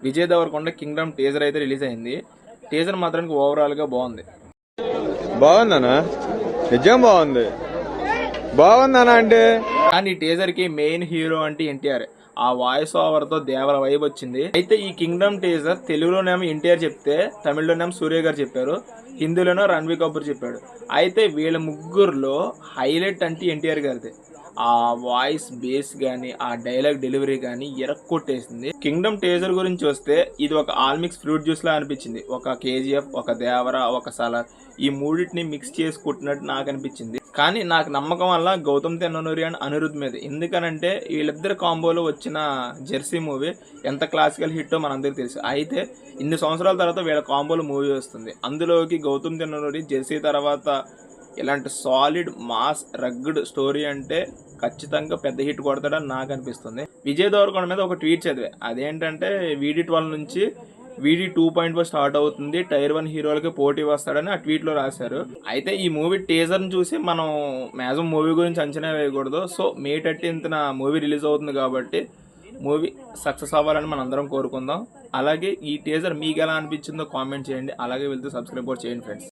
Vijay Devarakonda Kingdom teaser అయితే release అయింది. Teaser మాత్రానికి ఓవరాల్ గా బాగుంది. బాగుందనా? నిజం బాగుంది. బాగుందనా అంటే కానీ టీజర్ కి మెయిన్ హీరో అంటే ఎన్టీఆర్. ఆ వాయిస్ ఓవర్ తో దేవర వైబ్ వచ్చింది. అయితే ఈ కింగ్డమ్ టీజర్ తెలుగులోనేమో ఎన్టీఆర్ చెప్తే, తమిళలోనేమో సూర్య గారు చెప్పారు, హిందీలోనో రణబీర్ కపూర్ చెప్పాడు. అయితే వీళ్ళ ముగ్గురులో హైలైట్ అంటే ఎన్టీఆర్ గారిది. ఆ వాయిస్ బేస్ గానీ, ఆ డైలాగ్ డెలివరీ గానీ ఎరక్కొట్టేసింది. కింగ్డమ్ టీజర్ గురించి వస్తే ఇది ఒక ఆల్మిక్స్ ఫ్రూట్ జ్యూస్ లా అనిపించింది. ఒక కేజీఎఫ్, ఒక దేవర, ఒక సలార్, ఈ మూడింటిని మిక్స్ చేసి కుట్టినట్టు నాకు అనిపించింది. కానీ నాకు నమ్మకం వల్ల గౌతమ్ తెన్ననూరి అండ్ అనిరుద్ మీద. ఎందుకనంటే వీళ్ళిద్దరు కాంబోలో వచ్చిన జెర్సీ మూవీ ఎంత క్లాసికల్ హిట్టో మనందరికీ తెలుసు. అయితే ఇన్ని సంవత్సరాల తర్వాత వీళ్ళ కాంబోలో మూవీ వస్తుంది. అందులోకి గౌతమ్ తెన్ననూరి జెర్సీ తర్వాత ఇలాంటి సాలిడ్ మాస్ రగ్డ్ స్టోరీ అంటే ఖచ్చితంగా పెద్ద హిట్ కొడతాడని నాకు అనిపిస్తుంది. విజయ్ దేవరకొండ మీద ఒక ట్వీట్ చదివా. అదేంటంటే వీడి 12 నుంచి వీడి 2.4 స్టార్ట్ అవుతుంది, టైర్ 1 హీరోలకి పోటీ వస్తాడని ఆ ట్వీట్ లో రాశారు. అయితే ఈ మూవీ టీజర్ ని చూసి మనం మ్యాక్సిమం మూవీ గురించి అంచనా వేయకూడదు. సో మే 13th మూవీ రిలీజ్ అవుతుంది కాబట్టి మూవీ సక్సెస్ అవ్వాలని మనం అందరం కోరుకుందాం. అలాగే ఈ టీజర్ మీకు ఎలా అనిపించిందో కామెంట్ చేయండి. అలాగే వెళ్తూ సబ్స్క్రైబ్ కూడా చేయండి ఫ్రెండ్స్.